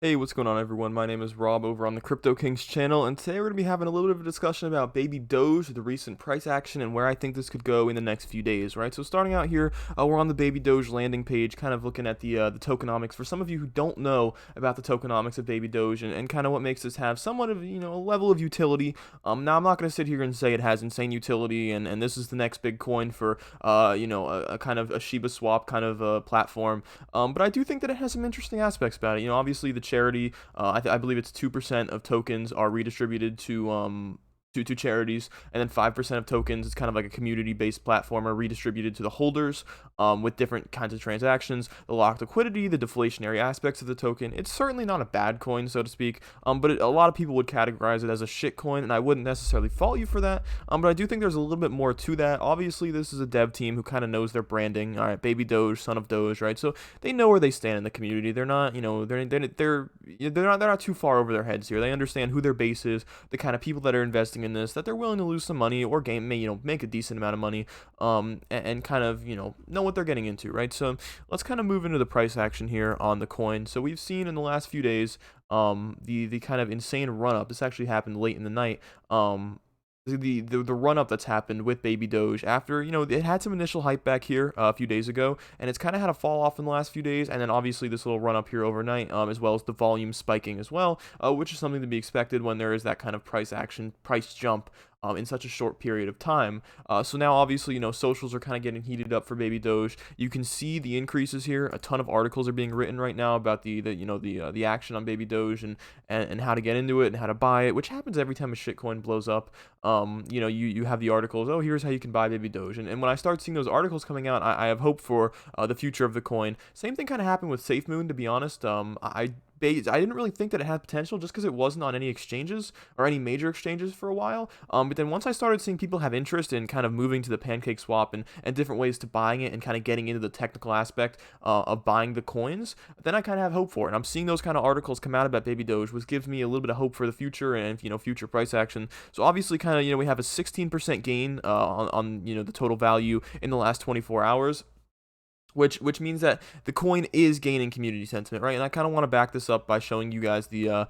Hey, what's going on, everyone? My name is Rob over on the Crypto Kings channel, and today we're going to be having a little bit of a discussion about Baby Doge, the recent price action, and where I think this could go in the next few days, right? So starting out here, we're on the Baby Doge landing page, kind of looking at the tokenomics. For some of you who don't know about the tokenomics of Baby Doge and kind of what makes this have somewhat of, a level of utility. Now, I'm not going to sit here and say it has insane utility, and this is the next big coin for, a kind of a ShibaSwap kind of platform. But I do think that it has some interesting aspects about it. Obviously the charity, I believe it's 2% of tokens are redistributed to charities, and then 5% of tokens is kind of like a community-based platform are redistributed to the holders, with different kinds of transactions, the locked liquidity, the deflationary aspects of the token. It's certainly not a bad coin, so to speak, but a lot of people would categorize it as a shit coin, and I wouldn't necessarily fault you for that, but I do think there's a little bit more to that. Obviously, this is a dev team who kind of knows their branding. All right, Baby Doge, son of Doge, right? So they know where they stand in the community. They're not, they're not too far over their heads here. They understand who their base is, the kind of people that are investing in this, that they're willing to lose some money or make a decent amount of money, and kind of, know what they're getting into, right? So let's kind of move into the price action here on the coin. So we've seen in the last few days, the kind of insane run up. This actually happened late in the night. The run up that's happened with Baby Doge after it had some initial hype back here a few days ago, and it's kind of had a fall off in the last few days, and then obviously this little run up here overnight, as well as the volume spiking as well, which is something to be expected when there is that kind of price jump in such a short period of time. So now obviously socials are kind of getting heated up for Baby Doge. You can see the increases here. A ton of articles are being written right now about the action on Baby Doge and how to get into it and how to buy it, which happens every time a shitcoin blows up. You have the articles. Oh, here's how you can buy Baby Doge, and when I start seeing those articles coming out, I have hope for the future of the coin. Same thing kind of happened with SafeMoon, to be honest. I didn't really think that it had potential just because it wasn't on any exchanges or any major exchanges for a while. But then once I started seeing people have interest in kind of moving to the Pancake Swap and different ways to buying it and kind of getting into the technical aspect of buying the coins, then I kind of have hope for it. And I'm seeing those kind of articles come out about Baby Doge, which gives me a little bit of hope for the future and future price action. So obviously, kind of we have a 16% gain on the total value in the last 24 hours. Which means that the coin is gaining community sentiment, right? And I kind of want to back this up by showing you guys the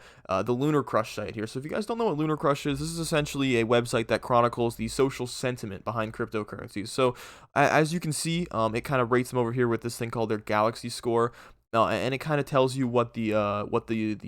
Lunar Crush site here. So if you guys don't know what Lunar Crush is, this is essentially a website that chronicles the social sentiment behind cryptocurrencies. So as you can see, it kind of rates them over here with this thing called their Galaxy score. And it kind of tells you what the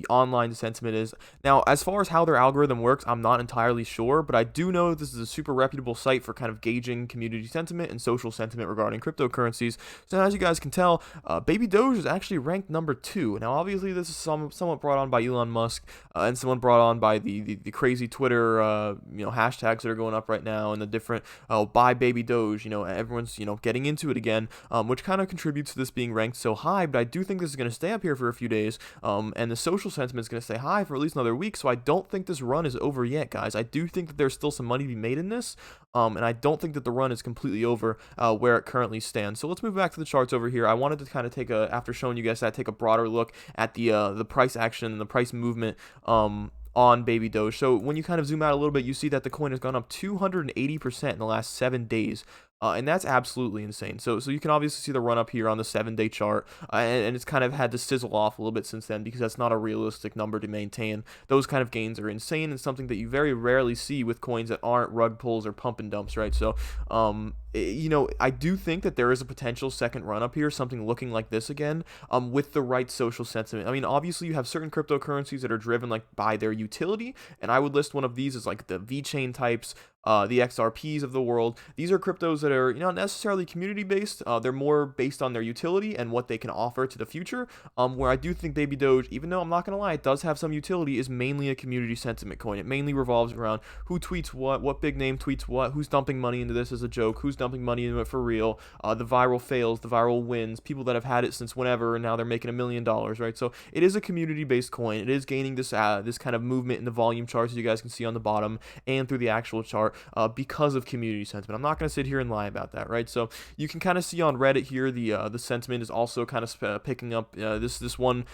online sentiment is. Now, as far as how their algorithm works, I'm not entirely sure, but I do know this is a super reputable site for kind of gauging community sentiment and social sentiment regarding cryptocurrencies. So as you guys can tell, Baby Doge is actually ranked number 2. Now, obviously, this is somewhat brought on by Elon Musk, and somewhat brought on by the crazy Twitter hashtags that are going up right now, and the different buy Baby Doge. Everyone's getting into it again, which kind of contributes to this being ranked so high. But I do think this is going to stay up here for a few days, and the social sentiment is going to stay high for at least another week. So I don't think this run is over yet, guys. I do think that there's still some money to be made in this, and I don't think that the run is completely over where it currently stands. So let's move back to the charts over here. I wanted to kind of after showing you guys that, take a broader look at the price action and the price movement on Baby Doge. So when you kind of zoom out a little bit, you see that the coin has gone up 280% in the last 7 days. And that's absolutely insane. So you can obviously see the run up here on the 7-day chart, and it's kind of had to sizzle off a little bit since then because that's not a realistic number to maintain. Those kind of gains are insane and something that you very rarely see with coins that aren't rug pulls or pump and dumps, right? So, I do think that there is a potential second run up here, something looking like this again, with the right social sentiment. I mean, obviously you have certain cryptocurrencies that are driven like by their utility, and I would list one of these as like the VeChain types, the XRPs of the world. These are cryptos that are not necessarily community based. They're more based on their utility and what they can offer to the future. Where I do think Baby Doge, even though I'm not gonna lie, it does have some utility, is mainly a community sentiment coin. It mainly revolves around who tweets what big name tweets what, who's dumping money into this as a joke, who's dumping money into it for real. The viral fails, the viral wins, people that have had it since whenever and now they're making $1 million, right? So it is a community based coin. It is gaining this kind of movement in the volume charts, as you guys can see on the bottom and through the actual chart, because of community sentiment. I'm not going to sit here and lie about that, right? So you can kind of see on Reddit here the sentiment is also kind of picking up. This one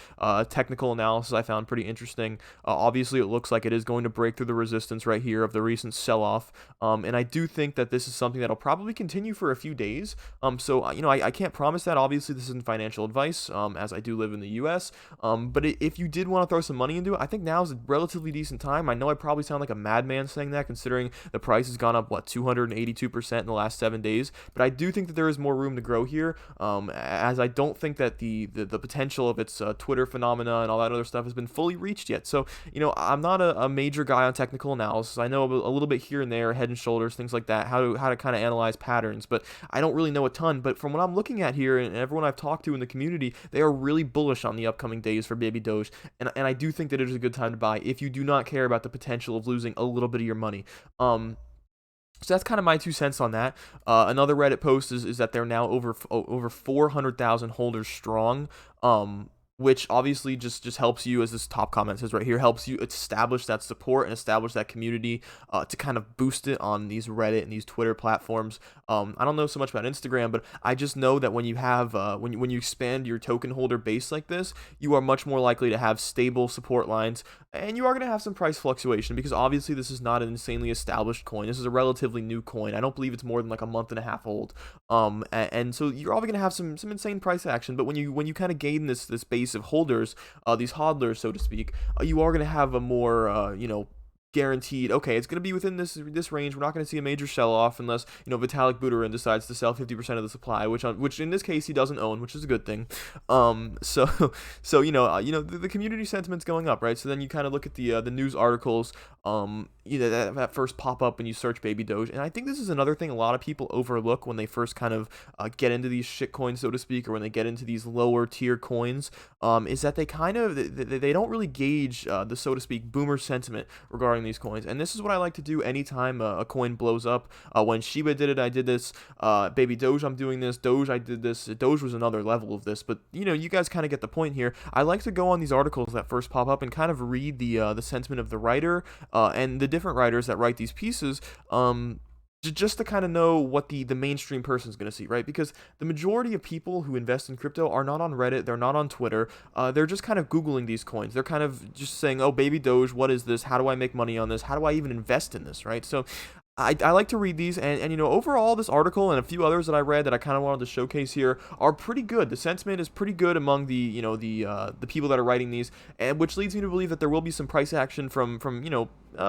technical analysis I found pretty interesting. Obviously, it looks like it is going to break through the resistance right here of the recent sell-off, and I do think that this is something that'll probably probably continue for a few days. So you know, I can't promise that. Obviously, this isn't financial advice, as I do live in the U.S. But if you did want to throw some money into it, I think now is a relatively decent time. I know I probably sound like a madman saying that, considering the price has gone up, what, 282% in the last 7 days. But I do think that there is more room to grow here, as I don't think that the potential of its Twitter phenomena and all that other stuff has been fully reached yet. So, you know, I'm not a major guy on technical analysis. I know a little bit here and there, head and shoulders, things like that, how to kind of analyze patterns, but I don't really know a ton. But from what I'm looking at here, and everyone I've talked to in the community, they are really bullish on the upcoming days for Baby Doge, and I do think that it is a good time to buy if you do not care about the potential of losing a little bit of your money. So that's kind of my 2 cents on that. Another Reddit post is that they're now over 400,000 holders strong. Which obviously just helps you, as this top comment says right here, helps you establish that support and establish that community, to kind of boost it on these Reddit and these Twitter platforms. I don't know so much about Instagram, but I just know that when you have when you expand your token holder base like this, you are much more likely to have stable support lines, and you are going to have some price fluctuation, because obviously this is not an insanely established coin. This is a relatively new coin. I don't believe it's more than like a month and a half old. And so you're probably going to have some insane price action. But when you kind of gain this base of holders, these hodlers, so to speak, you are going to have a more guaranteed, okay, it's going to be within this range. We're not going to see a major sell-off unless, Vitalik Buterin decides to sell 50% of the supply, which in this case he doesn't own, which is a good thing. So the community sentiment's going up, right? So then you kind of look at the news articles, that first pop up when you search Baby Doge, and I think this is another thing a lot of people overlook when they first kind of get into these shit coins, so to speak, or when they get into these lower tier coins, is that they don't really gauge the, so to speak, boomer sentiment regarding these coins. And this is what I like to do anytime a coin blows up. When Shiba did it, I did this. Baby Doge, I'm doing this. Doge, I did this. Doge was another level of this, but you guys kind of get the point here. I like to go on these articles that first pop up and kind of read the sentiment of the writer, and the different writers that write these pieces, just to kind of know what the mainstream person is going to see, right? Because the majority of people who invest in crypto are not on Reddit, they're not on Twitter, they're just kind of Googling these coins. They're kind of just saying, oh, Baby Doge, what is this? How do I make money on this? How do I even invest in this, right? So I like to read these, and overall this article and a few others that I read that I kind of wanted to showcase here are pretty good. The sentiment is pretty good among the people that are writing these, and which leads me to believe that there will be some price action from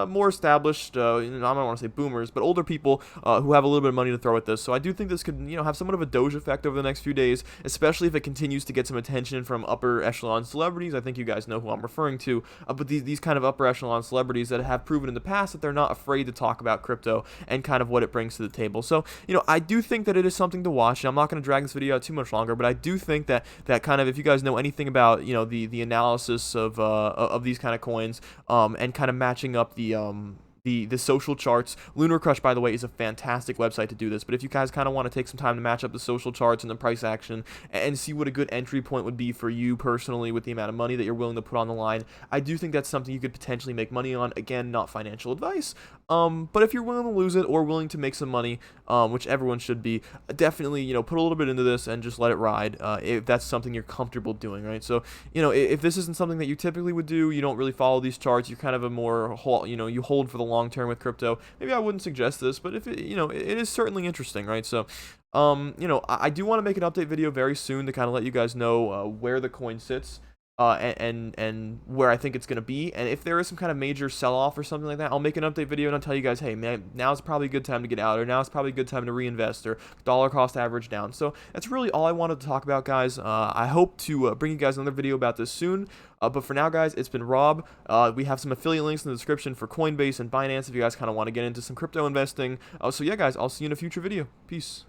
more established, I don't want to say boomers, but older people who have a little bit of money to throw at this. So I do think this could have somewhat of a Doge effect over the next few days, especially if it continues to get some attention from upper echelon celebrities. I think you guys know who I'm referring to, but these kind of upper echelon celebrities that have proven in the past that they're not afraid to talk about crypto and kind of what it brings to the table. So I do think that it is something to watch. I'm not going to drag this video out too much longer, but I do think that kind of, if you guys know anything about the analysis of these kind of coins, and kind of matching up the social charts. Lunar Crush, by the way, is a fantastic website to do this, but if you guys kind of want to take some time to match up the social charts and the price action and see what a good entry point would be for you personally with the amount of money that you're willing to put on the line, I do think that's something you could potentially make money on. Again, not financial advice, but if you're willing to lose it or willing to make some money, which everyone should be, definitely put a little bit into this and just let it ride, if that's something you're comfortable doing, right? So if this isn't something that you typically would do, you don't really follow these charts, you're kind of a more you hold for the long term with crypto, maybe I wouldn't suggest this, but if it it is certainly interesting, right? So I do want to make an update video very soon to kind of let you guys know where the coin sits, and where I think it's going to be, and if there is some kind of major sell-off or something like that, I'll make an update video and I'll tell you guys, hey man, now's probably a good time to get out, or now's probably a good time to reinvest, or dollar cost average down. So that's really all I wanted to talk about, guys. I hope to bring you guys another video about this soon, but for now, guys, it's been Rob. We have some affiliate links in the description for Coinbase and Binance if you guys kind of want to get into some crypto investing. So yeah, guys, I'll see you in a future video. Peace.